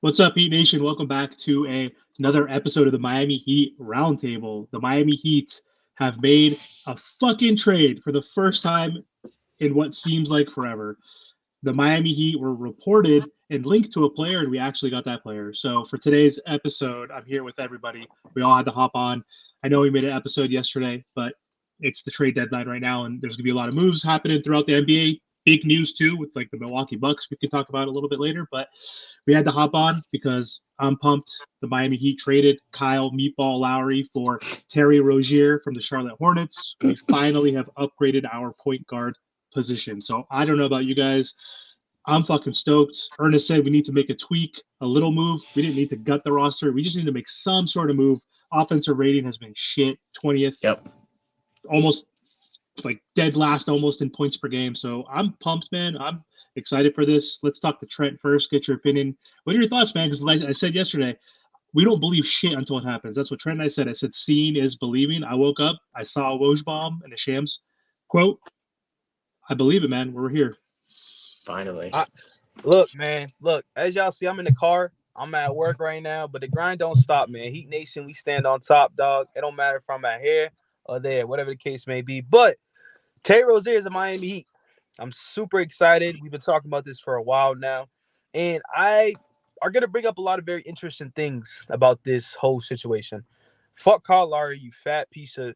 What's up, Heat Nation? Welcome back to another episode of the Miami Heat Roundtable. The Miami Heat have made a fucking trade for the first time in what seems like forever. The Miami Heat were reported and linked to a player, and we actually got that player. So for today's episode, I'm here with everybody. We all had to hop on. I know we made an episode yesterday, but it's the trade deadline right now, and there's going to be a lot of moves happening throughout the NBA. Big news too with like the Milwaukee Bucks. We can talk about a little bit later, but we had to hop on because I'm pumped. The Miami Heat traded Kyle Meatball Lowry for Terry Rozier from the Charlotte Hornets. We finally have upgraded our point guard position. So I don't know about you guys. I'm fucking stoked. Ernest said we need to make a tweak, a little move. We didn't need to gut the roster. We just need to make some sort of move. Offensive rating has been shit, 20th. Yep. Almost like dead last almost in points per game. So I'm pumped, man. I'm excited for this. Let's talk to Trent first. Get your opinion. What are your thoughts, man? Because like I said yesterday, we don't believe shit until it happens. That's what Trent and I said. I said, seeing is believing. I woke up, I saw a Woj bomb and a Shams quote. I believe it, man. We're here. Finally. Look, man. Look, as y'all see, I'm in the car. I'm at work right now, but the grind don't stop, man. Heat Nation, we stand on top, dog. It don't matter if I'm at here or there, whatever the case may be. But Terry Rozier is a Miami Heat. I'm super excited. We've been talking about this for a while now. And I are going to bring up a lot of very interesting things about this whole situation. Fuck Kyle Lowry, you fat piece of...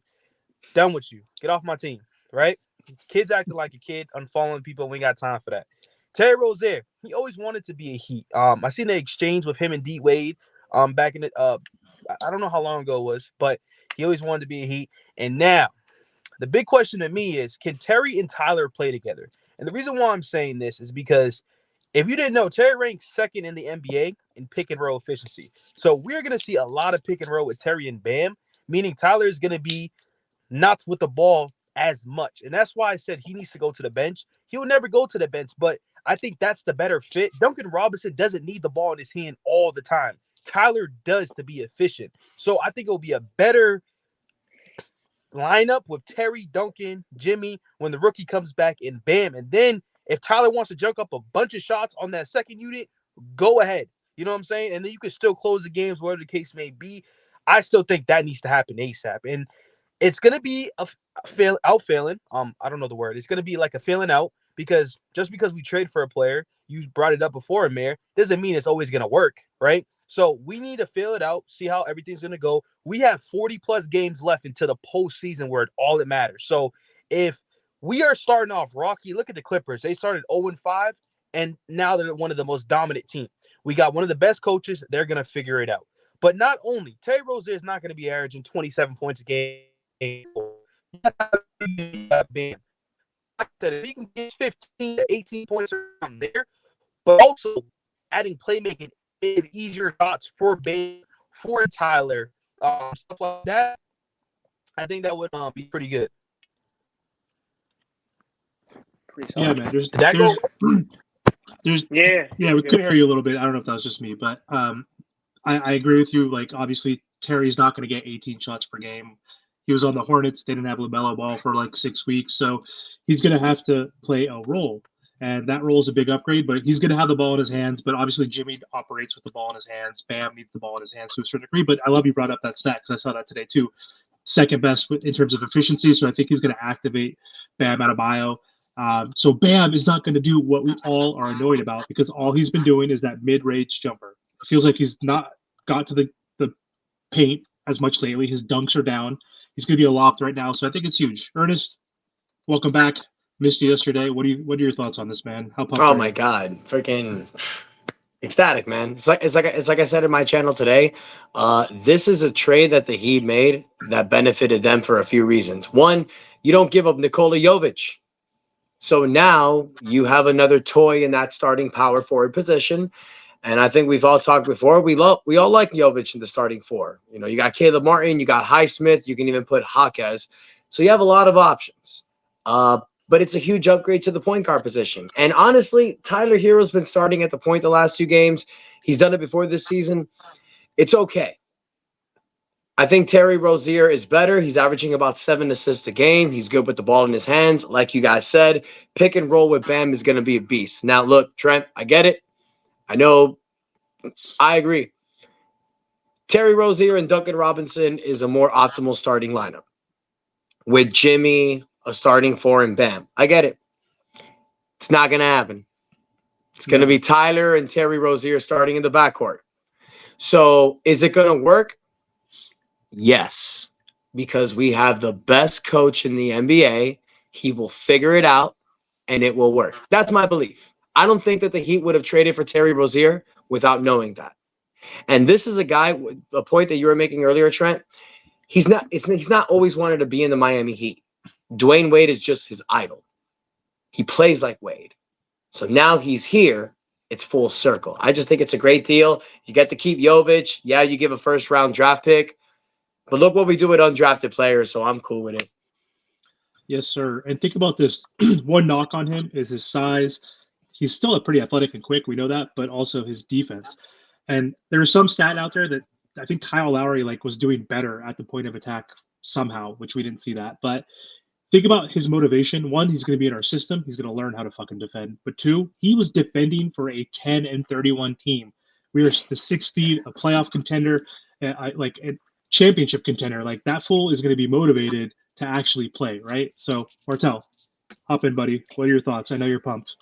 Done with you. Get off my team, right? Kids acting like a kid, unfollowing people. We ain't got time for that. Terry Rozier, he always wanted to be a Heat. I seen the exchange with him and D Wade back in the I don't know how long ago it was, but he always wanted to be a Heat. And now the big question to me is, can Terry and Tyler play together? And the reason why I'm saying this is because if you didn't know, Terry ranks second in the NBA in pick and roll efficiency. So we're going to see a lot of pick and roll with Terry and Bam, meaning Tyler is going to be not with the ball as much. And that's why I said he needs to go to the bench. He will never go to the bench, but I think that's the better fit. Duncan Robinson doesn't need the ball in his hand all the time. Tyler does to be efficient. So I think it'll be a better lineup with Terry, Duncan, Jimmy when the rookie comes back and Bam. And then if Tyler wants to junk up a bunch of shots on that second unit, go ahead. You know what I'm saying? And then you can still close the games, whatever the case may be. I still think that needs to happen ASAP. And it's going to be a failing. I don't know the word. It's going to be like a failing out because just because we trade for a player, you brought it up before, Mayor, doesn't mean it's always going to work, right? So we need to fill it out, see how everything's going to go. We have 40-plus games left until the postseason where all it matters. So if we are starting off rocky, look at the Clippers. They started 0-5, and now they're one of the most dominant teams. We got one of the best coaches. They're going to figure it out. But not only, Terry Rozier is not going to be averaging 27 points a game. Bam. Like I said, if he can get 15 to 18 points around there, but also adding playmaking, easier shots for Bam, for Tyler, stuff like that, I think that would be pretty good. Yeah, man. We could hear you a little bit. I don't know if that was just me, but I agree with you. Like, obviously, Terry's not going to get 18 shots per game. He was on the Hornets. They didn't have LaMelo Ball for like 6 weeks. So he's going to have to play a role. And that role is a big upgrade, but he's going to have the ball in his hands. But obviously, Jimmy operates with the ball in his hands. Bam needs the ball in his hands to a certain degree. But I love you brought up that stat because I saw that today too. Second best in terms of efficiency. So I think he's going to activate Bam Adebayo. So Bam is not going to do what we all are annoyed about because all he's been doing is that mid-range jumper. It feels like he's not got to the paint as much lately. His dunks are down. He's going to be a loft right now, so I think it's huge. Ernest, welcome back. Missed you yesterday. What are your thoughts on this, man? How pumped Oh my God, freaking ecstatic, man! It's like I said in my channel today. This is a trade that the Heat made that benefited them for a few reasons. One, you don't give up Nikola Jovic, so now you have another toy in that starting power forward position. And I think we've all talked before. We all like Jovic in the starting four. You know, you got Caleb Martin, you got Highsmith, you can even put Jaquez. So you have a lot of options. But it's a huge upgrade to the point guard position. And honestly, Tyler Hero's been starting at the point the last 2 games. He's done it before this season. It's okay. I think Terry Rozier is better. He's averaging about 7 assists a game. He's good with the ball in his hands. Like you guys said, pick and roll with Bam is going to be a beast. Now, look, Trent, I get it. I know I agree. Terry Rozier and Duncan Robinson is a more optimal starting lineup with Jimmy, a starting four, and Bam. I get it. It's not going to happen. It's going to Never. be Tyler and Terry Rozier starting in the backcourt. So is it going to work? Yes, because we have the best coach in the NBA. He will figure it out and it will work. That's my belief. I don't think that the Heat would have traded for Terry Rozier without knowing that. And this is a guy, a point that you were making earlier, Trent. He's not always wanted to be in the Miami Heat. Dwayne Wade is just his idol. He plays like Wade. So now he's here. It's full circle. I just think it's a great deal. You get to keep Jovic. Yeah, you give a first round draft pick. But look what we do with undrafted players, so I'm cool with it. Yes, sir. And think about this. One knock on him is his size. He's still a pretty athletic and quick. We know that, but also his defense. And there's some stat out there that I think Kyle Lowry was doing better at the point of attack somehow, which we didn't see that. But think about his motivation. One, he's going to be in our system. He's going to learn how to fucking defend. But two, he was defending for a 10-31 team. We are the 6th seed, a playoff contender, a championship contender. Like that fool is going to be motivated to actually play, right? So, Martel, hop in, buddy. What are your thoughts? I know you're pumped.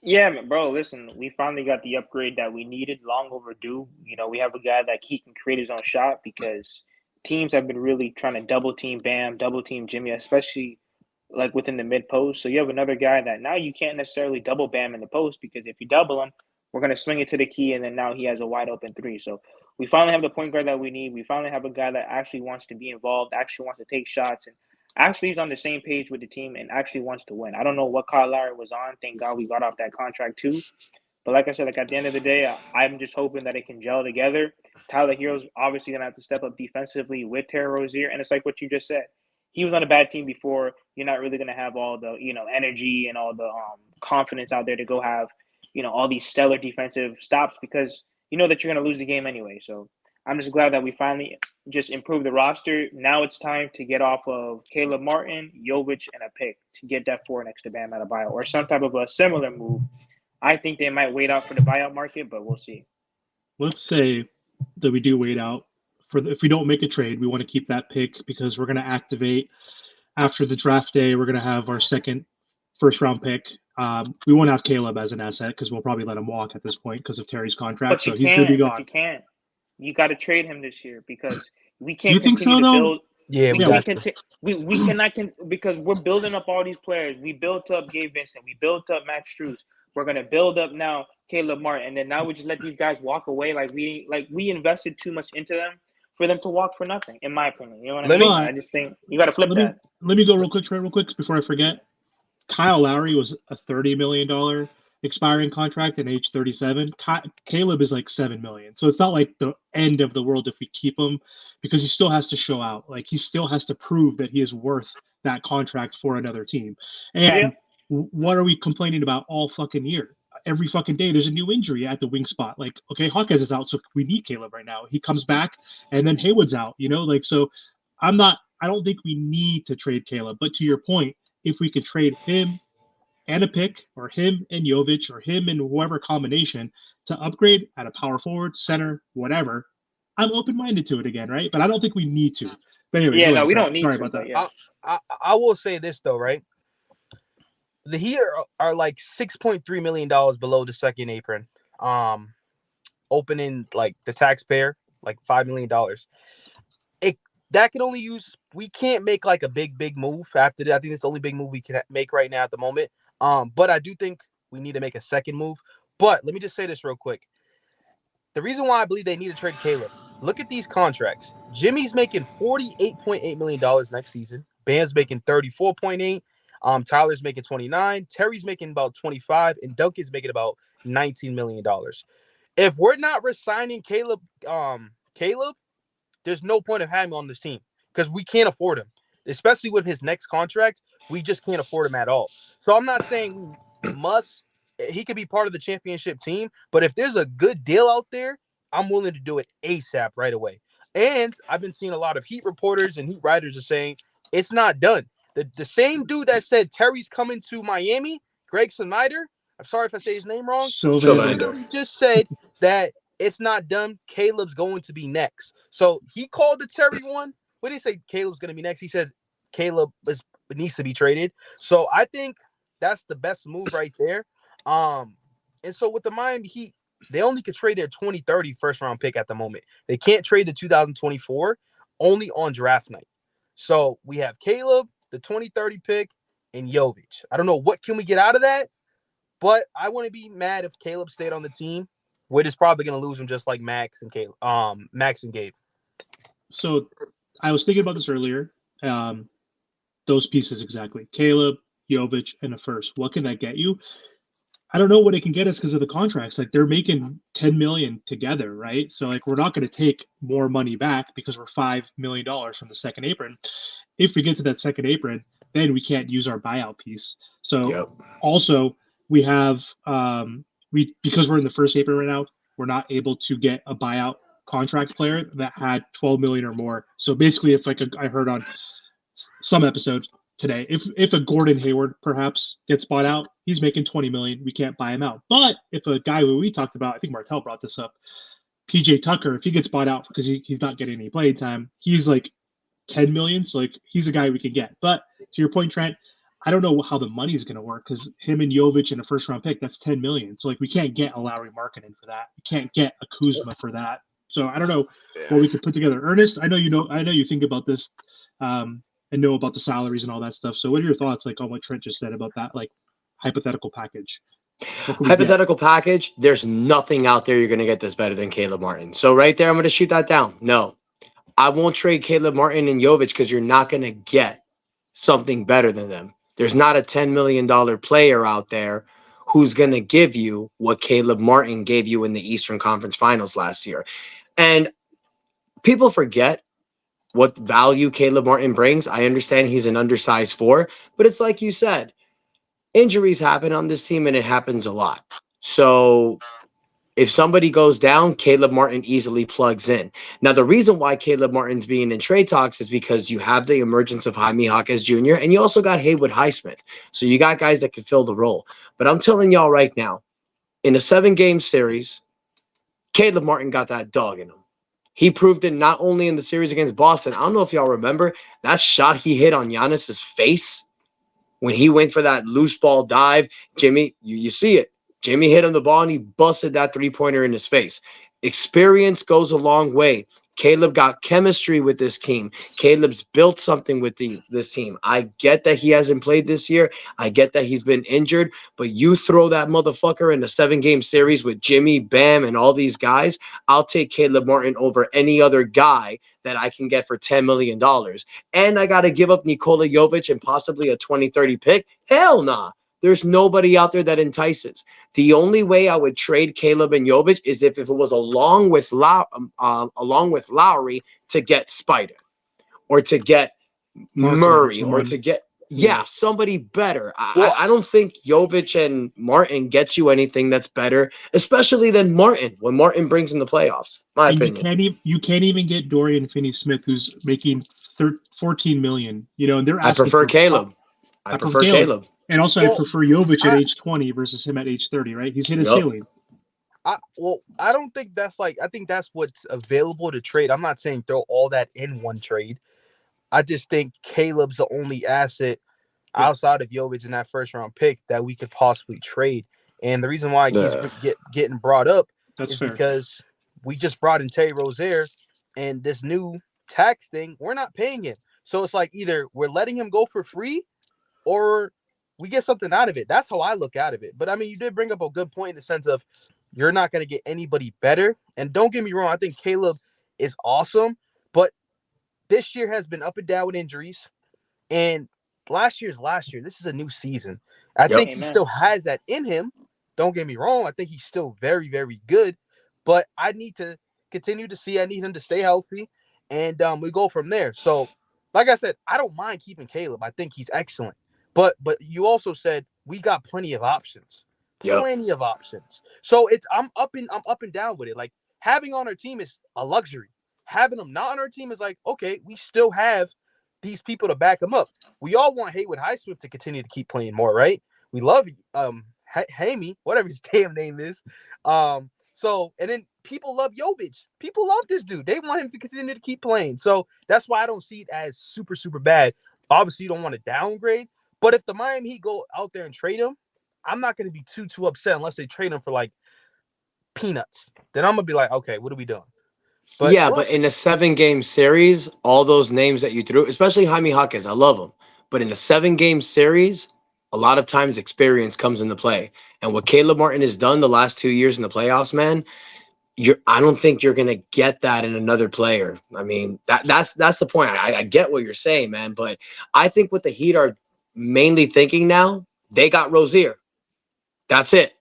Yeah, bro, listen, we finally got the upgrade that we needed, long overdue. We have a guy that he can create his own shot because teams have been really trying to double team Bam, double team Jimmy, especially like within the mid post. So you have another guy that now you can't necessarily double Bam in the post because if you double him, we're going to swing it to the key and then now he has a wide open three. So we finally have the point guard that we need. We finally have a guy that actually wants to be involved, actually wants to take shots, and actually is on the same page with the team and actually wants to win. I don't know what Kyle Lowry was on. Thank God we got off that contract too. But like I said, at the end of the day, I'm just hoping that it can gel together. Tyler Hero's obviously gonna have to step up defensively with Terry Rozier, and it's like what you just said. He was on a bad team before. You're not really gonna have all the energy and all the confidence out there to go have all these stellar defensive stops because you know that you're gonna lose the game anyway. So I'm just glad that we finally just improved the roster. Now it's time to get off of Caleb Martin, Jovic, and a pick to get that four next to Bam Adebayo or some type of a similar move. I think they might wait out for the buyout market, but we'll see. Let's say that we do wait out if we don't make a trade, we want to keep that pick because we're going to activate after the draft day. We're going to have our second first round pick. We won't have Caleb as an asset because we'll probably let him walk at this point because of Terry's contract. So he's going to be gone. But you can't. You got to trade him this year because we can't you think continue so, to though? build. Yeah, we cannot because we're building up all these players. We built up Gabe Vincent. We built up Max Strus. We're gonna build up now Caleb Martin, and then now we just let these guys walk away. We invested too much into them for them to walk for nothing, in my opinion. You know what I mean? I just think you got to flip that. Let me go real quick before I forget. Kyle Lowry was a $30 million expiring contract at age 37. Caleb is like $7 million. So it's not like the end of the world if we keep him because he still has to show out. Like he still has to prove that he is worth that contract for another team. And what are we complaining about all fucking year? Every fucking day there's a new injury at the wing spot. Like, okay, Hawkins is out, so we need Caleb right now. He comes back and then Haywood's out, so I don't think we need to trade Caleb. But to your point, if we could trade him and a pick, or him and Jovic, or him and whoever combination to upgrade at a power forward, center, whatever, I'm open-minded to it again, right? But I don't think we need to. But anyway, we don't need Sorry to. about that. Yeah. I will say this though, right? The Heat are like $6.3 million below the second apron. Opening like the taxpayer, like $5 million. That can only use. We can't make like a big move after that. I think it's the only big move we can make right now at the moment. But I do think we need to make a second move. But let me just say this real quick. The reason why I believe they need to trade Caleb. Look at these contracts. Jimmy's making $48.8 million next season. Bam's making $34.8. Tyler's making 29. Terry's making about 25, and Duncan's making about $19 million. If we're not resigning Caleb, there's no point of having him on this team because we can't afford him, especially with his next contract. We just can't afford him at all. So I'm not saying we must. He could be part of the championship team, but if there's a good deal out there, I'm willing to do it ASAP right away. And I've been seeing a lot of Heat reporters and Heat writers are saying it's not done. The same dude that said Terry's coming to Miami, Greg Snyder, I'm sorry if I say his name wrong, Sylvander literally just said that it's not done. Caleb's going to be next. So he called the Terry one. What did he say? Caleb's going to be next. He said Caleb needs to be traded. So I think that's the best move right there. And so with the Miami Heat, they only could trade their 2030 first round pick at the moment. They can't trade the 2024 only on draft night. So we have Caleb, the 2030 pick, and Jovic. I don't know what can we get out of that, but I wouldn't be mad if Caleb stayed on the team. We're just probably gonna lose him just like Max and Caleb, Max and Gabe. So I was thinking about this earlier. Those pieces exactly. Caleb, Jovic, and a first. What can that get you? I don't know what it can get us because of the contracts. Like they're making 10 million together, right? So like we're not going to take more money back because we're $5 million from the second apron. If we get to that second apron, then we can't use our buyout piece. So also we have because we're in the first apron right now, we're not able to get a buyout contract player that had 12 million or more. So basically, if like I heard on some episodes today, if a Gordon Hayward perhaps gets bought out, he's making 20 million. We can't buy him out. But if a guy who we talked about, I think Martel brought this up, PJ Tucker, if he gets bought out because he's not getting any playing time, he's like 10 million. So like he's a guy we can get. But to your point, Trent, I don't know how the money's going to work because him and Jovic in a first round pick, that's 10 million. So like we can't get a Lowry Markkanen for that. We can't get a Kuzma for that. So I don't know what we could put together. Ernest, I know you think about this and know about the salaries and all that stuff. So what are your thoughts like on what Trent just said about that like hypothetical package? Hypothetical package, there's nothing out there you're going to get that's better than Caleb Martin. So right there, I'm going to shoot that down. No, I won't trade Caleb Martin and Jovic because you're not going to get something better than them. There's not a $10 million player out there who's going to give you what Caleb Martin gave you in the Eastern Conference Finals last year. And people forget what value Caleb Martin brings. I understand he's an undersized four, but it's like you said, injuries happen on this team and it happens a lot. So if somebody goes down, Caleb Martin easily plugs in. Now, the reason why Caleb Martin's being in trade talks is because you have the emergence of Jaime Jaquez Jr. and you also got Haywood Highsmith. So you got guys that can fill the role. But I'm telling y'all right now, in a 7-game series, Caleb Martin got that dog in him. He proved it not only in the series against Boston. I don't know if y'all remember that shot he hit on Giannis's face when he went for that loose ball dive. Jimmy, you see it. Jimmy hit him the ball and he busted that three-pointer in his face. Experience goes a long way. Caleb got chemistry with this team. Caleb's built something with this team. I get that he hasn't played this year. I get that he's been injured, but you throw that motherfucker in a 7-game series with Jimmy, Bam, and all these guys, I'll take Caleb Martin over any other guy that I can get for $10 million. And I got to give up Nikola Jovic and possibly a 2030 pick? Hell nah. There's nobody out there that entices. The only way I would trade Caleb and Jovic is if it was along with Lowry to get Spider or to get Murray or to get somebody better. I don't think Jovic and Martin gets you anything that's better, especially than Martin when Martin brings in the playoffs. My opinion. You can't even get Dorian Finney-Smith, who's making 14 million. You know, and they're asking I prefer Caleb. I prefer Caleb. And also, I prefer Jovic at age 20 versus him at age 30, right? He's hit his ceiling. I don't think that's I think that's what's available to trade. I'm not saying throw all that in one trade. I just think Caleb's the only asset outside of Jovic in that first round pick that we could possibly trade. And the reason why he's getting brought up is because we just brought in Terry Rozier and this new tax thing, we're not paying him. So it's like either we're letting him go for free or we get something out of it. That's how I look out of it. But I mean, you did bring up a good point in the sense of you're not going to get anybody better. And don't get me wrong, I think Caleb is awesome, but this year has been up and down with injuries. And last year. This is a new season. I think he still has that in him. Don't get me wrong. I think he's still very, very good. But I need to continue to see. I need him to stay healthy. And we go from there. So, like I said, I don't mind keeping Caleb. I think he's excellent. But you also said we got plenty of options. Plenty of options. So I'm up and down with it. Like having on our team is a luxury. Having them not on our team is like, okay, we still have these people to back them up. We all want Haywood Highsmith to continue to keep playing more, right? We love Hamey, whatever his damn name is. So, and then people love Jovic. People love this dude. They want him to continue to keep playing. So that's why I don't see it as super, super bad. Obviously, you don't want to downgrade. But if the Miami Heat go out there and trade him, I'm not going to be too upset unless they trade him for like peanuts. Then I'm going to be like, okay, what are we doing? But Yeah, we'll but see. in a 7 game series, all those names that you threw, especially Jaime Jaquez, I love him. But in a 7 game series, a lot of times experience comes into play. And what Caleb Martin has done the last 2 years in the playoffs, man, I don't think you're gonna get that in another player. I mean, that's the point. I get what you're saying, man, but I think what the Heat are mainly thinking now, they got Rozier. That's it.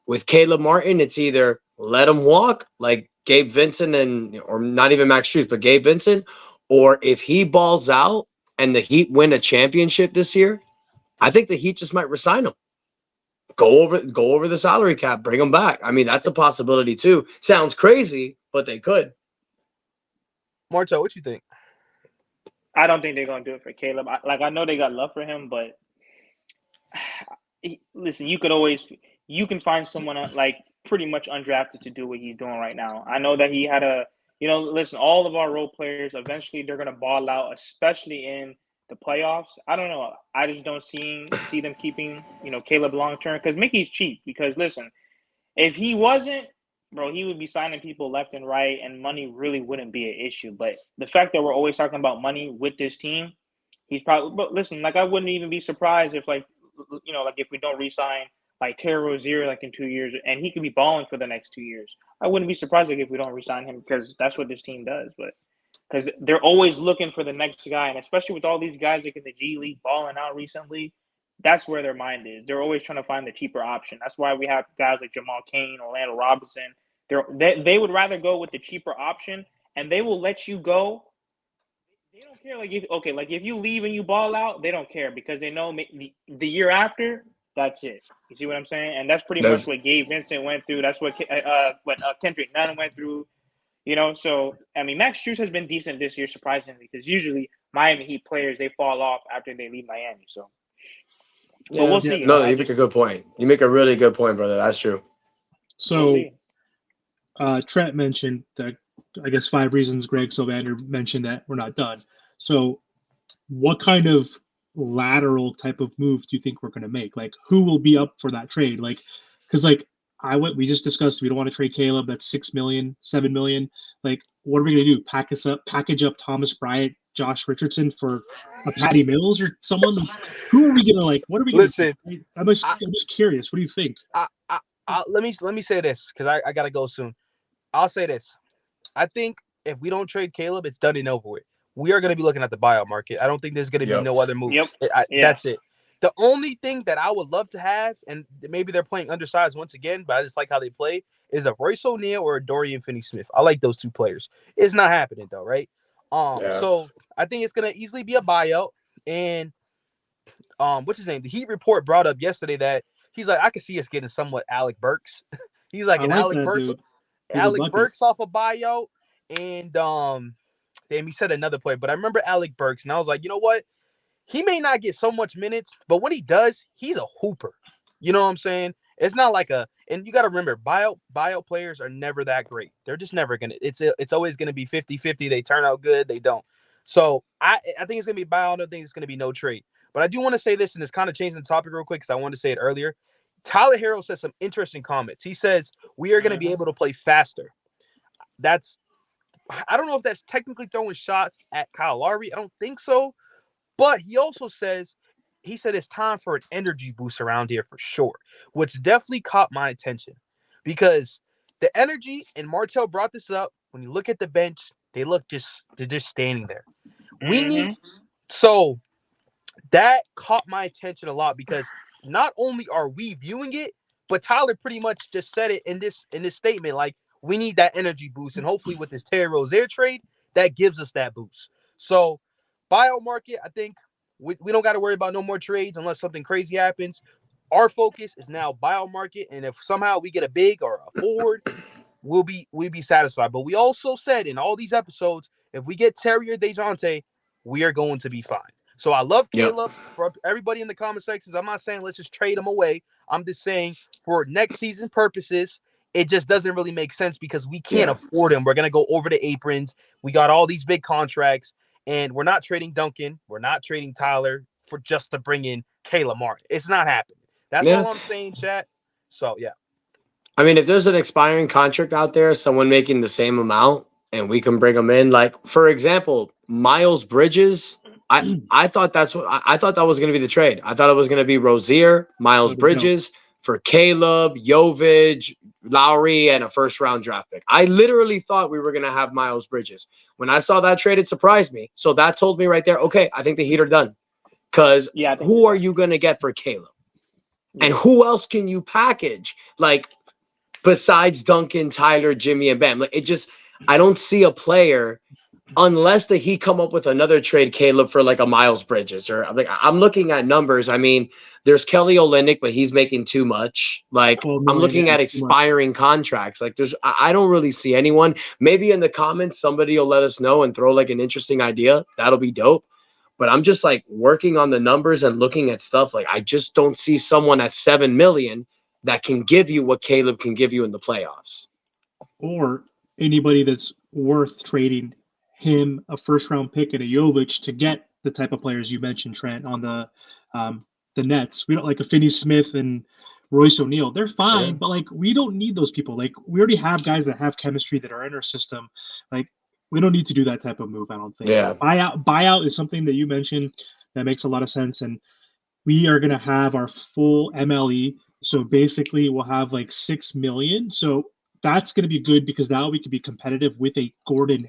With Caleb Martin, it's either let him walk like Gabe Vincent or not even Max Strus, but Gabe Vincent, or if he balls out and the Heat win a championship this year, I think the Heat just might resign him. Go over the salary cap, bring him back. I mean, that's a possibility too. Sounds crazy, but they could. Marto, what you think? I don't think they're gonna do it for Caleb. I know they got love for him, but listen, you can find someone like pretty much undrafted to do what he's doing right now. I know that he had listen, all of our role players eventually they're gonna ball out, especially in the playoffs. I don't know. I just don't see them keeping Caleb long term because Mickey's cheap. Because listen, if he wasn't, bro, he would be signing people left and right, and money really wouldn't be an issue. But the fact that we're always talking about money with this team, he's probably. But listen, like I wouldn't even be surprised if like if we don't re-sign like Terry Rozier like in 2 years, and he could be balling for the next 2 years. I wouldn't be surprised if we don't re-sign him because that's what this team does. But because they're always looking for the next guy, and especially with all these guys like in the G League balling out recently, that's where their mind is. They're always trying to find the cheaper option. That's why we have guys like Jamal Cain, Orlando Robinson. They would rather go with the cheaper option, and they will let you go. They don't care. Like if you leave and you ball out, they don't care because they know the year after, that's it. You see what I'm saying? And that's pretty much There's what Gabe Vincent went through. That's what Kendrick Nunn went through. So I mean, Max Strus has been decent this year, surprisingly, because usually Miami Heat players they fall off after they leave Miami. So, but yeah. we'll Yeah. see. No, I you make just a good point. You make a really good point, brother. That's true. we'll So see. Trent mentioned that, I guess, 5 reasons. Greg Sylvander mentioned that we're not done. So what kind of lateral type of move do you think we're going to make? Like, who will be up for that trade? Like, because we just discussed we don't want to trade Caleb. That's 6 million, 7 million. Like, what are we going to do? Package up Thomas Bryant, Josh Richardson for a Patty Mills or someone? Like, who are we going to like? What are we going to Listen, do? I, I'm just curious. What do you think? let me say this because I gotta go soon. I'll say this. I think if we don't trade Caleb, it's done and over with. We are going to be looking at the buyout market. I don't think there's going to be Yep. no other Yep. moves. Yeah. That's it. The only thing that I would love to have, and maybe they're playing undersized once again, but I just like how they play, is a Royce O'Neal or a Dorian Finney-Smith. I like those two players. It's not happening though, right? Yeah. So I think it's going to easily be a buyout. And what's his name? The Heat report brought up yesterday that he's like, I could see us getting somewhat Alec Burks. He's like I an like Alec that Burks, dude. He's a bucket. Off a buyout, and damn, he said another player, but I remember Alec Burks, and I was like, you know what? He may not get so much minutes, but when he does, he's a hooper. You know what I'm saying? It's not like and you got to remember, buyout players are never that great. They're just never gonna. It's always gonna be 50-50. They turn out good, they don't. So I think it's gonna be buyout. I think it's gonna be no trade. But I do want to say this, and it's kind of changing the topic real quick because I wanted to say it earlier. Tyler Hero says some interesting comments. He says we are going to be Mm-hmm. able to play faster. That's I don't know if that's technically throwing shots at Kyle Lowry. I don't think so. But he also says he said it's time for an energy boost around here for sure, which definitely caught my attention because the energy and Martell brought this up. When you look at the bench, they're just standing there. We need Mm-hmm. so that caught my attention a lot because not only are we viewing it, but Tyler pretty much just said it in this statement. Like we need that energy boost, and hopefully with this Terry Rozier trade, that gives us that boost. So bio market, I think we don't got to worry about no more trades unless something crazy happens. Our focus is now bio market, and if somehow we get a big or a forward, we'll be satisfied. But we also said in all these episodes, if we get Terry or Dejounte, we are going to be fine. So I love Yep. Caleb. For everybody in the comment sections, I'm not saying let's just trade him away. I'm just saying for next season purposes, it just doesn't really make sense because we can't Yeah. afford him. We're going to go over the aprons. We got all these big contracts, and we're not trading Duncan. We're not trading Tyler for just to bring in Caleb Martin. It's not happening. That's Yeah. all I'm saying, chat. So, yeah. I mean, if there's an expiring contract out there, someone making the same amount, and we can bring them in, like for example, Miles Bridges. I thought I thought that was going to be the trade. I thought it was going to be Rozier, Miles That was dope. Bridges for Caleb, Jovic, Lowry, and a first round draft pick. I literally thought we were going to have Miles Bridges. When I saw that trade, it surprised me. So that told me right there, okay, I think the Heat are done. Because Yeah, I think who you're are done. you going to get for Caleb? And Yeah. who else can you package? Like, besides Duncan, Tyler, Jimmy, and Bam. Like it just, I don't see a player unless that he come up with another trade, Caleb, for like a Miles Bridges or like I'm looking at numbers. I mean, there's Kelly Olynyk, but he's making too much. Like 12 I'm million, looking yeah, at too much. expiring contracts. Like I don't really see anyone. Maybe in the comments somebody will let us know and throw like an interesting idea. That'll be dope. But I'm just like working on the numbers and looking at stuff. Like I just don't see someone at 7 million that can give you what Caleb can give you in the playoffs. Or anybody that's worth trading him a first round pick and a Jovic to get the type of players you mentioned, Trent, on the Nets. We don't like a Finney Smith and Royce O'Neal. They're fine, Yeah. but like we don't need those people. Like we already have guys that have chemistry that are in our system. Like we don't need to do that type of move, I don't think. Yeah. Buyout is something that you mentioned that makes a lot of sense. And we are gonna have our full MLE. So basically we'll have like 6 million. So that's going to be good because now we can be competitive with a Gordon.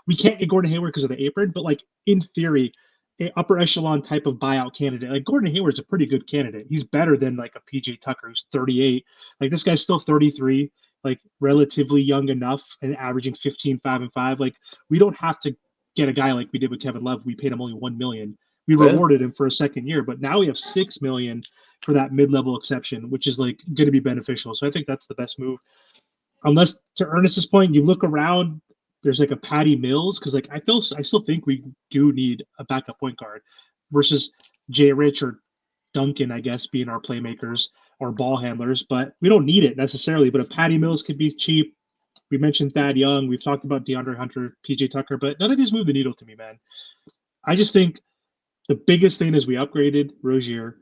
We can't get Gordon Hayward because of the apron, but like in theory, a upper echelon type of buyout candidate. Like Gordon Hayward's a pretty good candidate. He's better than like a PJ Tucker who's 38. Like this guy's still 33, like relatively young enough and averaging 15, 5, and 5. Like we don't have to get a guy like we did with Kevin Love. We paid him only 1 million. We Yeah. rewarded him for a second year, but now we have 6 million for that mid-level exception, which is like going to be beneficial. So I think that's the best move. Unless to Ernest's point, you look around, there's like a Patty Mills because like I still think we do need a backup point guard versus Jay Rich or Duncan, I guess, being our playmakers or ball handlers, but we don't need it necessarily. But a Patty Mills could be cheap. We mentioned Thad Young. We've talked about DeAndre Hunter, PJ Tucker, but none of these move the needle to me, man. I just think the biggest thing is we upgraded Rozier.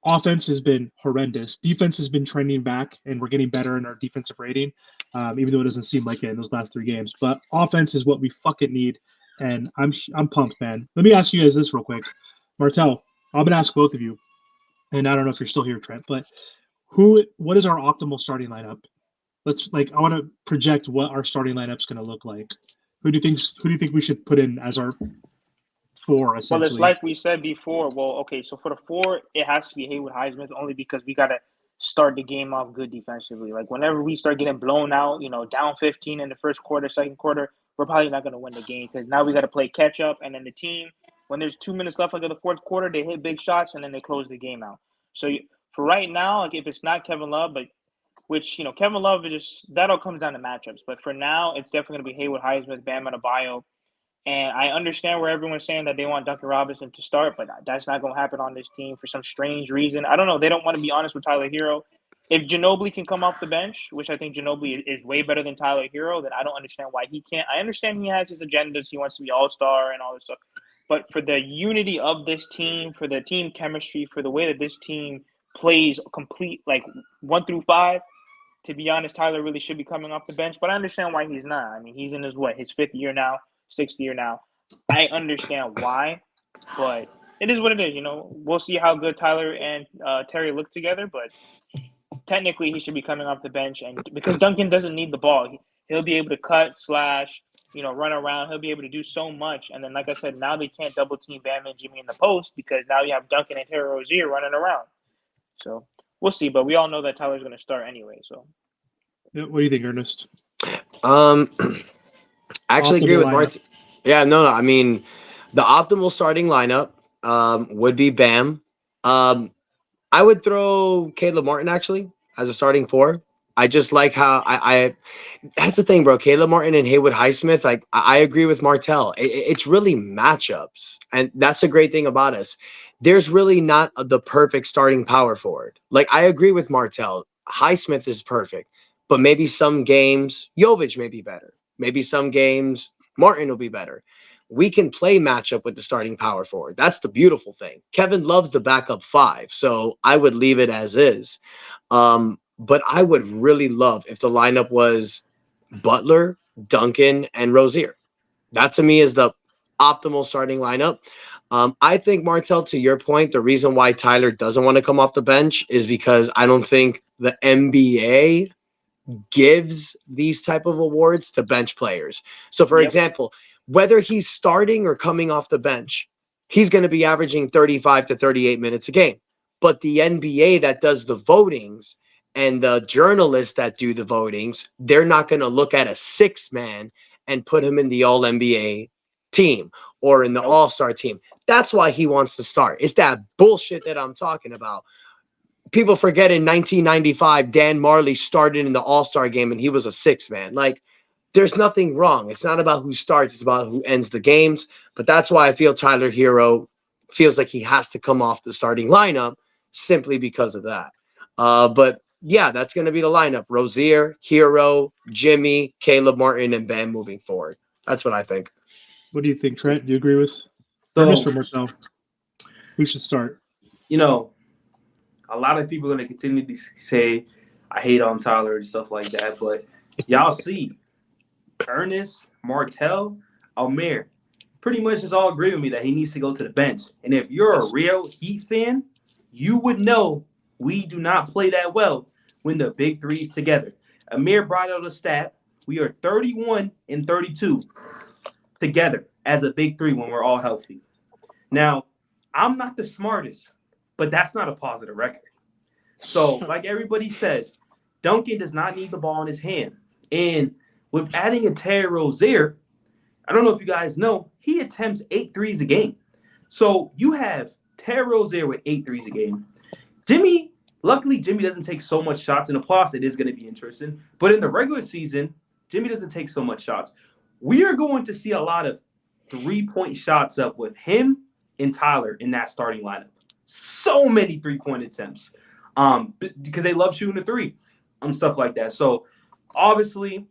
Offense has been horrendous. Defense has been trending back, and we're getting better in our defensive rating, even though it doesn't seem like it in those last 3 games. But offense is what we fucking need, and I'm pumped, man. Let me ask you guys this real quick, Martel. I'm gonna ask both of you, and I don't know if you're still here, Trent, but what is our optimal starting lineup? I want to project what our starting lineup's gonna look like. Who do you think we should put in as our four Well, it's essentially? like we said before. Well, okay, so for the four, it has to be Haywood Highsmith only because we got to start the game off good defensively. Like whenever we start getting blown out, down 15 in the first quarter, second quarter, we're probably not going to win the game because now we got to play catch up. And then the team, when there's 2 minutes left like in the fourth quarter, they hit big shots and then they close the game out. So for right now, like if it's not Kevin Love, but which Kevin Love is just that all comes down to matchups. But for now, it's definitely going to be Haywood Highsmith, Bam Adebayo. And I understand where everyone's saying that they want Duncan Robinson to start, but that's not going to happen on this team for some strange reason. I don't know. They don't want to be honest with Tyler Hero. If Ginobili can come off the bench, which I think Ginobili is way better than Tyler Hero, then I don't understand why he can't. I understand he has his agendas. He wants to be all-star and all this stuff. But for the unity of this team, for the team chemistry, for the way that this team plays complete, like 1 through 5, to be honest, Tyler really should be coming off the bench. But I understand why he's not. I mean, he's in his fifth year now. Sixth year now. I understand why, but it is what it is. We'll see how good Tyler and Terry look together, but technically he should be coming off the bench, and because Duncan doesn't need the ball, he'll be able to cut, slash, run around. He'll be able to do so much, and then like I said, now they can't double team Bam and Jimmy in the post because now you have Duncan and Terry Rozier running around. So we'll see, but we all know that Tyler's going to start anyway. So What do you think, Ernest? I actually agree Optimal with lineup. Martin. Yeah, no. I mean, the optimal starting lineup would be Bam. I would throw Caleb Martin actually as a starting four. I just like how I that's the thing, bro. Caleb Martin and Haywood Highsmith, like I agree with Martell. It's really matchups. And that's the great thing about us. There's really not the perfect starting power forward. Like I agree with Martell. Highsmith is perfect. but maybe some games Jovic may be better. Maybe some games Martin will be better. We can play matchup with the starting power forward. That's the beautiful thing. Kevin loves the backup five, so I would leave it as is. But I would really love if the lineup was Butler, Duncan, and Rozier. That to me is the optimal starting lineup. I think, Martel, to your point, the reason why Tyler doesn't want to come off the bench is because I don't think the NBA gives these type of awards to bench players. So, for Yep. example, whether he's starting or coming off the bench, he's going to be averaging 35 to 38 minutes a game. But the NBA that does the votings and the journalists that do the votings, they're not going to look at a six man and put him in the All NBA team or in the Nope. All Star team. That's why he wants to start. It's that bullshit that I'm talking about. People forget in 1995, Dan Marley started in the All-Star game and he was a six man. Like, there's nothing wrong. It's not about who starts, it's about who ends the games. But that's why I feel Tyler Hero feels like he has to come off the starting lineup simply because of that. But yeah, that's going to be the lineup. Rozier, Hero, Jimmy, Caleb Martin, and Bam moving forward. That's what I think. What do you think, Trent? Do you agree with Ernest So, or Marcel? Who should start? you know, a lot of people are going to continue to say, I hate on Tyler and stuff like that. But y'all see, Ernest, Martell, Almir pretty much just all agree with me that he needs to go to the bench. And if you're a real Heat fan, you would know we do not play that well when the big three's together. Amir brought out a stat. We are 31 and 32 together as a big three when we're all healthy. Now, I'm not the smartest, but that's not a positive record. So, like everybody says, Duncan does not need the ball in his hand. And with adding a Terry Rozier, I don't know if you guys know, he attempts 8 threes a game. So you have Terry Rozier with 8 threes a game. Luckily, Jimmy doesn't take so much shots in the playoffs. It is going to be interesting. But in the regular season, Jimmy doesn't take so much shots. We are going to see a lot of 3-point shots up with him and Tyler in that starting lineup. So many 3-point attempts because they love shooting the three and stuff like that. So obviously,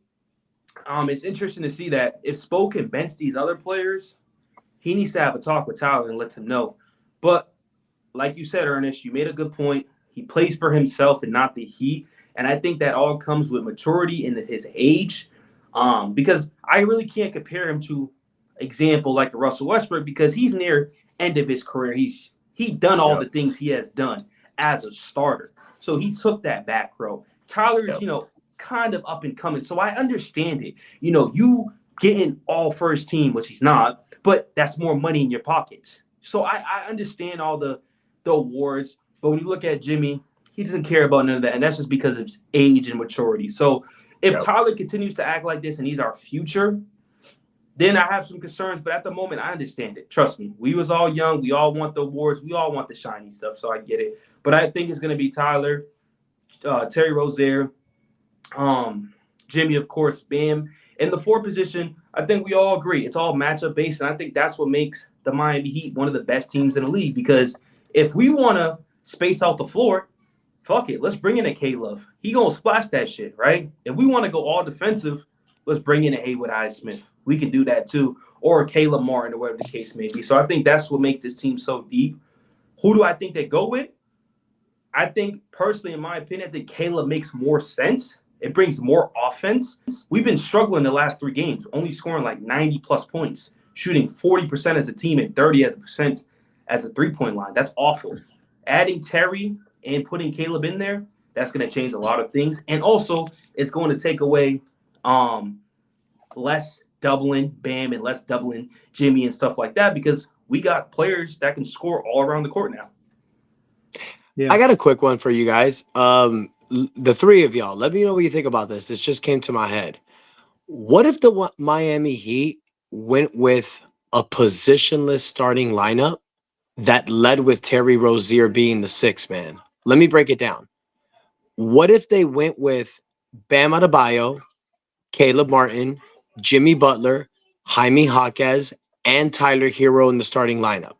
it's interesting to see that if Spo can bench these other players, he needs to have a talk with Tyler and let him know. But like you said, Ernest, you made a good point. He plays for himself and not the Heat. And I think that all comes with maturity and his age. Because I really can't compare him to example like Russell Westbrook because he's near end of his career. He's done all the things he has done as a starter. So he took that back row. Tyler's, kind of up and coming. So I understand it. You getting all first team, which he's not, but that's more money in your pockets. So I understand all the awards. But when you look at Jimmy, he doesn't care about none of that. And that's just because of his age and maturity. So if Tyler continues to act like this and he's our future, then I have some concerns. But at the moment, I understand it. Trust me. We was all young. We all want the awards. We all want the shiny stuff. So I get it. But I think it's going to be Tyler, Terry Rozier, Jimmy, of course, Bam. In the 4 position, I think we all agree. It's all matchup based. And I think that's what makes the Miami Heat one of the best teams in the league. Because if we want to space out the floor, fuck it. Let's bring in a K-Love. He going to splash that shit, right? If we want to go all defensive, let's bring in a Haywood Highsmith. We can do that too. Or a Caleb Martin or whatever the case may be. So I think that's what makes this team so deep. Who do I think they go with? I think, personally, in my opinion, I think Caleb makes more sense. It brings more offense. We've been struggling the last 3 games, only scoring like 90-plus points, shooting 40% as a team and 30% as a three-point line. That's awful. Adding Terry and putting Caleb in there, that's going to change a lot of things. And also, it's going to take away less doubling Bam and less doubling Jimmy and stuff like that because we got players that can score all around the court now. Yeah. I got a quick one for you guys. The 3 of y'all, let me know what you think about this. This just came to my head. What if the Miami Heat went with a positionless starting lineup that led with Terry Rozier being the 6th man? Let me break it down. What if they went with Bam Adebayo, Caleb Martin, Jimmy Butler, Jaime Jaquez, and Tyler Hero in the starting lineup?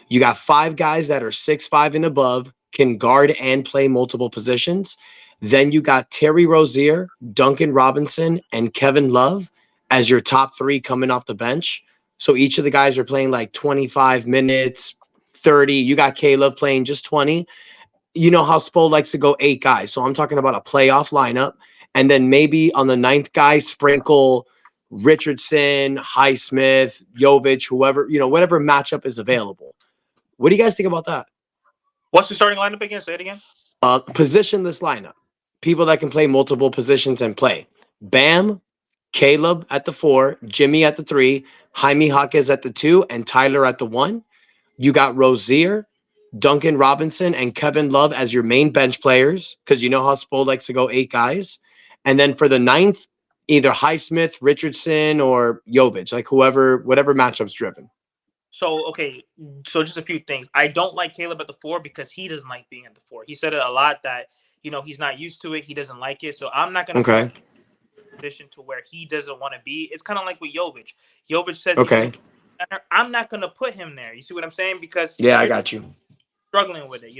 You got 5 guys that are 6'5" and above, can guard and play multiple positions. Then you got Terry Rozier, Duncan Robinson, and Kevin Love as your top three coming off the bench. So each of the guys are playing like 25 minutes, 30. You got Caleb playing just 20. You know how Spo likes to go 8 guys. So I'm talking about a playoff lineup. And then maybe on the 9th guy, sprinkle Richardson, Highsmith, Jovic, whoever, whatever matchup is available. What do you guys think about that? What's the starting lineup again? Say it again. Positionless lineup. People that can play multiple positions and play. Bam, Caleb at the 4, Jimmy at the 3, Jaime Jaquez at the 2, and Tyler at the 1. You got Rozier, Duncan Robinson, and Kevin Love as your main bench players, because you know how Spo likes to go 8 guys. And then for the 9th, either Highsmith, Richardson, or Jovic, like whatever matchup's driven. So just a few things. I don't like Caleb at the 4 because he doesn't like being at the 4. He said it a lot that he's not used to it. He doesn't like it. So I'm not gonna put him in a position to where he doesn't want to be. It's kind of like with Jovic. Jovic says I'm not gonna put him there. You see what I'm saying? Because I got you. Struggling with it,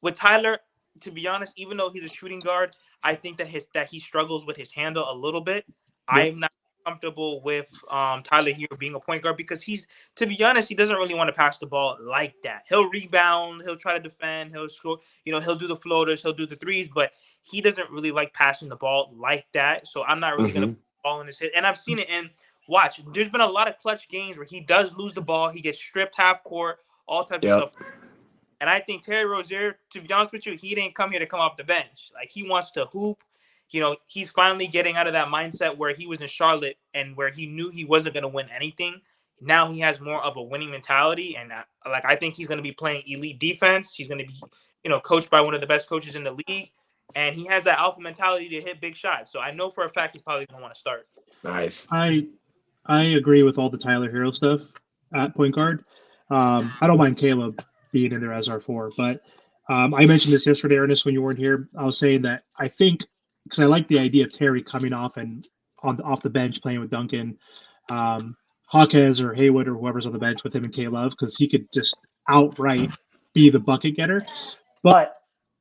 With Tyler, to be honest, even though he's a shooting guard, I think that he struggles with his handle a little bit. Yep. I'm not comfortable with Tyler Hero being a point guard because to be honest, he doesn't really want to pass the ball like that. He'll rebound, he'll try to defend, he'll score, he'll do the floaters, he'll do the threes, but he doesn't really like passing the ball like that. So I'm not really gonna put the ball in his head. And I've seen it in watch. There's been a lot of clutch games where he does lose the ball, he gets stripped half court, all types of stuff. And I think Terry Rozier, to be honest with you, he didn't come here to come off the bench. Like, he wants to hoop. He's finally getting out of that mindset where he was in Charlotte and where he knew he wasn't going to win anything. Now he has more of a winning mentality. And, I think he's going to be playing elite defense. He's going to be, coached by one of the best coaches in the league. And he has that alpha mentality to hit big shots. So I know for a fact he's probably going to want to start. Nice. I agree with all the Tyler Hero stuff at point guard. I don't mind Caleb being in there as our 4, but I mentioned this yesterday, Ernest, when you weren't here. I was saying that I think, because I like the idea of Terry coming off and off the bench playing with Duncan, Jaquez or Haywood or whoever's on the bench with him and Caleb, because he could just outright be the bucket getter. But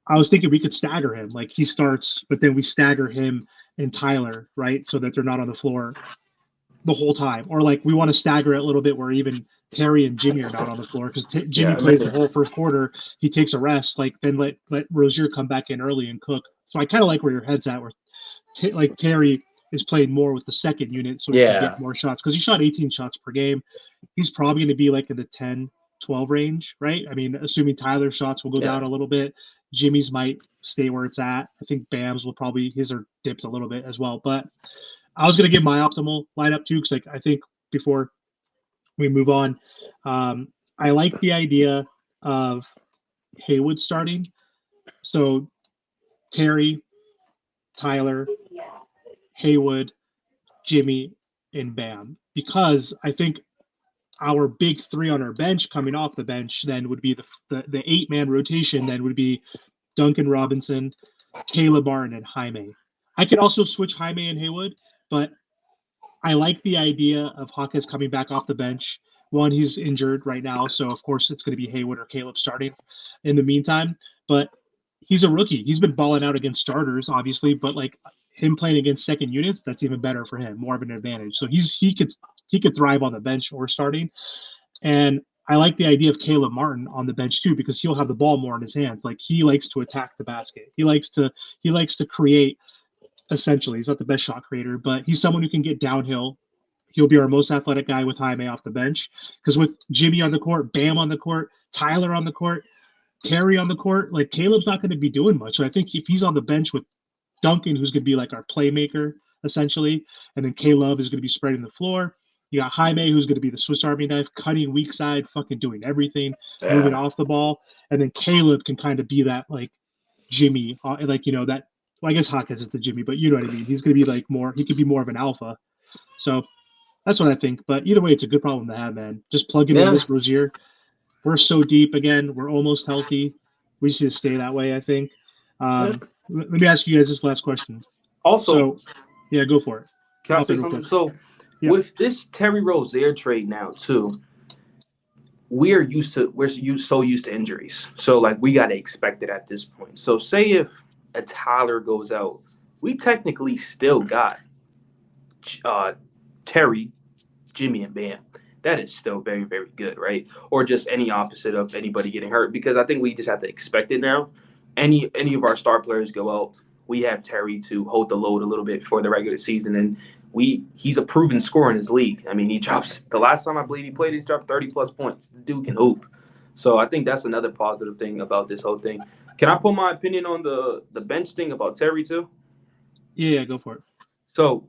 I was thinking we could stagger him. Like, he starts, but then we stagger him and Tyler, right? So that they're not on the floor the whole time. Or like we want to stagger it a little bit where even Terry and Jimmy are not on the floor because Jimmy plays the whole first quarter. He takes a rest. Like, then let Rozier come back in early and cook. So I kind of like where your head's at, where Terry is playing more with the second unit so he can get more shots, because he shot 18 shots per game. He's probably going to be like in the 10, 12 range, right? I mean, assuming Tyler's shots will go down a little bit. Jimmy's might stay where it's at. I think Bam's will probably, his are dipped a little bit as well. But I was going to give my optimal lineup too, because I think before we move on, I like the idea of Haywood starting. So Terry, Tyler, Haywood, Jimmy, and Bam, because I think our big 3 on our bench coming off the bench then would be the 8-man rotation. Then would be Duncan Robinson, Caleb Martin, and Jaime. I could also switch Jaime and Haywood, but I like the idea of Jaquez coming back off the bench. One, he's injured right now, so of course it's going to be Haywood or Caleb starting in the meantime. But he's a rookie. He's been balling out against starters, obviously, but like him playing against second units, that's even better for him, more of an advantage. So he could thrive on the bench or starting. And I like the idea of Caleb Martin on the bench too, because he'll have the ball more in his hands. Like, he likes to attack the basket. He likes to create. Essentially, he's not the best shot creator, but he's someone who can get downhill. He'll be our most athletic guy with Jaime off the bench, because with Jimmy on the court, Bam on the court, Tyler on the court, Terry on the court, like, Caleb's not going to be doing much. So I think if he's on the bench with Duncan, who's going to be like our playmaker essentially, and then Caleb is going to be spreading the floor. You got Jaime, who's going to be the Swiss Army knife, cutting weak side, fucking doing everything, moving off the ball, and then Caleb can kind of be that like Jimmy, that. Well, I guess Hawkins is the Jimmy, but you know what I mean. He's going to be like he could be more of an alpha. So that's what I think. But either way, it's a good problem to have, man. Just plug it in this Rozier. We're so deep again. We're almost healthy. We just need to stay that way, I think. Let me ask you guys this last question. Also, go for it. Can I say something? So with this Terry Rozier trade now too, we're so used to injuries. So like we got to expect it at this point. So say if a Tyler goes out, we technically still got Terry, Jimmy, and Bam. That is still very, very good, right? Or just any opposite of anybody getting hurt, because I think we just have to expect it now. Any of our star players go out, we have Terry to hold the load a little bit for the regular season, and he's a proven scorer in his league. I mean, he drops the last time I believe he played, he's dropped 30+ points. The dude can hoop. So I think that's another positive thing about this whole thing. Can I put my opinion on the bench thing about Terry too? Yeah, go for it. So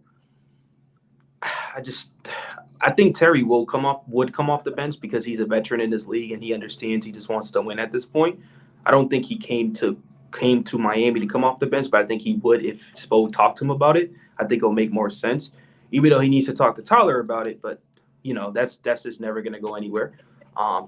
I think Terry would come off the bench because he's a veteran in this league and he understands he just wants to win at this point. I don't think he came to Miami to come off the bench, but I think he would if Spo talked to him about it. I think it'll make more sense, even though he needs to talk to Tyler about it. But that's just never going to go anywhere.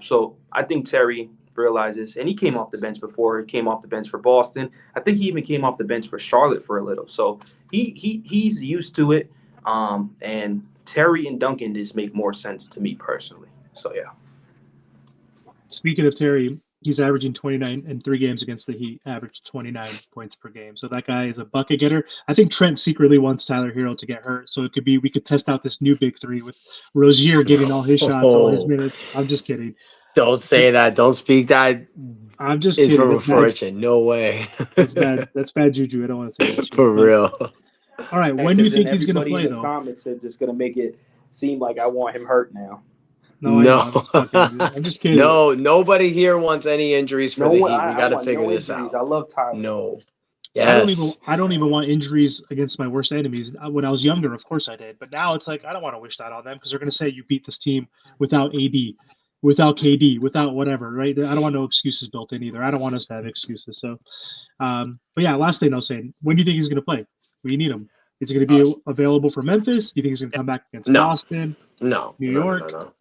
So I think Terry realizes, and he came off the bench before. He came off the bench for Boston. I think he even came off the bench for Charlotte for a little. So he's used to it. And Terry and Duncan just make more sense to me personally. So yeah. Speaking of Terry, he's averaging 29 in 3 games against the Heat, averaged 29 points per game. So that guy is a bucket getter. I think Trent secretly wants Tyler Hero to get hurt. So it could be we could test out this new big 3 with Rozier getting all his shots, all his minutes. I'm just kidding. Don't say that. Don't speak that. I'm just kidding. From fortune. No way. That's bad. That's bad juju. I don't want to say that shit. For real. All right. When do you think he's going to play, though? Comments are just going to make it seem like I want him hurt now. No. I'm just kidding. No, nobody here wants any injuries for the Heat. We got to figure this out. I love Tyler. No. Yes. I don't even want injuries against my worst enemies. When I was younger, of course I did. But now it's like I don't want to wish that on them because they're going to say you beat this team without AD, without KD, without whatever, right? I don't want no excuses built in either. I don't want us to have excuses. So, but yeah, last thing I was saying, when do you think he's going to play? We need him. Is he going to be available for Memphis? Do you think he's going to come back against Boston? No. New York? No.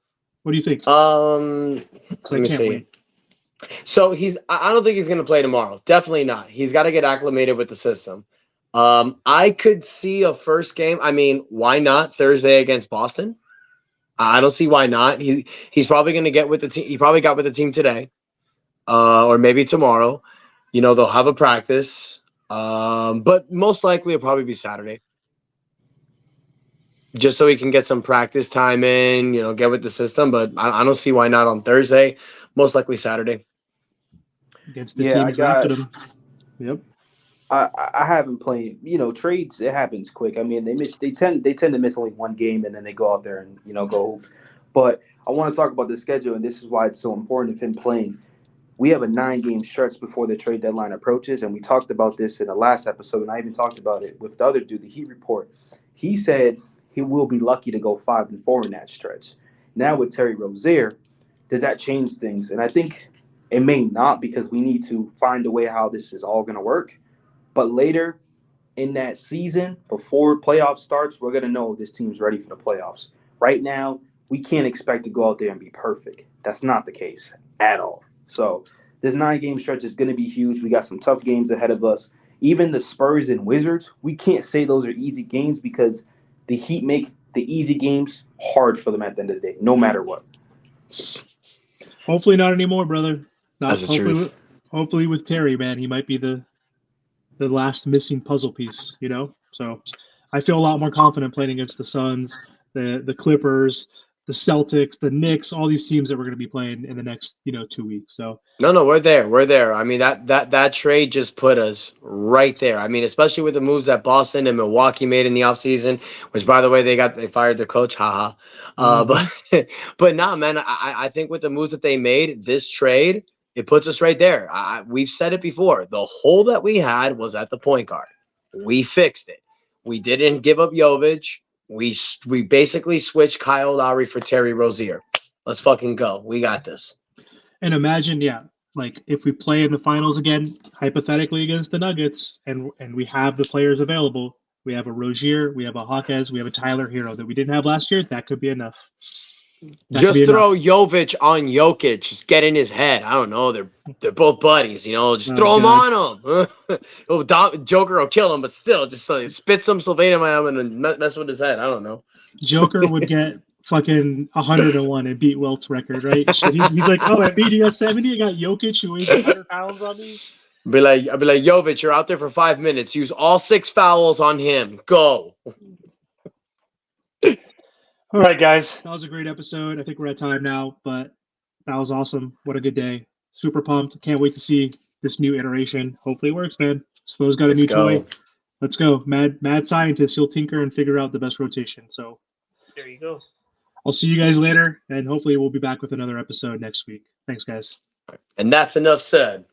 What do you think? Let me see. Wait. So I don't think he's going to play tomorrow. Definitely not. He's got to get acclimated with the system. I could see a first game. I mean, why not Thursday against Boston? I don't see why not. He's probably going to get with the team. He probably got with the team today, or maybe tomorrow. They'll have a practice, but most likely it'll probably be Saturday, just so he can get some practice time in. Get with the system. But I don't see why not on Thursday. Most likely Saturday. Against the team drafted him. Yep. I haven't played. Trades, it happens quick. I mean, they tend to miss only one game and then they go out there and go hoop. But I want to talk about the schedule, and this is why it's so important of him playing. We have a 9-game stretch before the trade deadline approaches, and we talked about this in the last episode, and I even talked about it with the other dude, the Heat Report. He said he will be lucky to go 5-4 in that stretch. Now with Terry Rozier, does that change things? And I think it may not, because we need to find a way how this is all going to work. But later in that season, before playoffs starts, we're going to know this team's ready for the playoffs. Right now, we can't expect to go out there and be perfect. That's not the case at all. So this 9-game stretch is going to be huge. We got some tough games ahead of us. Even the Spurs and Wizards, we can't say those are easy games because the Heat make the easy games hard for them at the end of the day, no matter what. Hopefully not anymore, brother. That's the truth. Hopefully with Terry, man, he might be the last missing puzzle piece, So I feel a lot more confident playing against the Suns, the Clippers, the Celtics, the Knicks, all these teams that we're going to be playing in the next, 2 weeks. So no, we're there. I mean, that trade just put us right there. I mean, especially with the moves that Boston and Milwaukee made in the offseason, which, by the way, they fired their coach. Haha. But nah, man, I think with the moves that they made, this trade, it puts us right there. We've said it before. The hole that we had was at the point guard. We fixed it. We didn't give up Jovic. We basically switched Kyle Lowry for Terry Rozier. Let's fucking go. We got this. And imagine, like if we play in the finals again, hypothetically against the Nuggets, and we have the players available. We have a Rozier, we have a Hawkes, we have a Tyler Hero that we didn't have last year. That could be enough. Just throw Jovic on Jokic. Just get in his head. I don't know. They're both buddies, Just throw him on him. Joker will kill him, but still, just spit some Sylvania on him and mess with his head. I don't know. Joker would get fucking 101 and beat Wilt's record, right? He's like, oh, I beat you at 70. I got Jokic who weighs 100 pounds on me. I'd be like, Jovic, you're out there for 5 minutes. Use all 6 fouls on him. Go. All right, guys. That was a great episode. I think we're at time now, but that was awesome. What a good day. Super pumped. Can't wait to see this new iteration. Hopefully it works, man. Spo's got a new toy. Let's go. Mad scientist. He'll tinker and figure out the best rotation. So There you go. I'll see you guys later, and hopefully we'll be back with another episode next week. Thanks, guys. And that's enough said.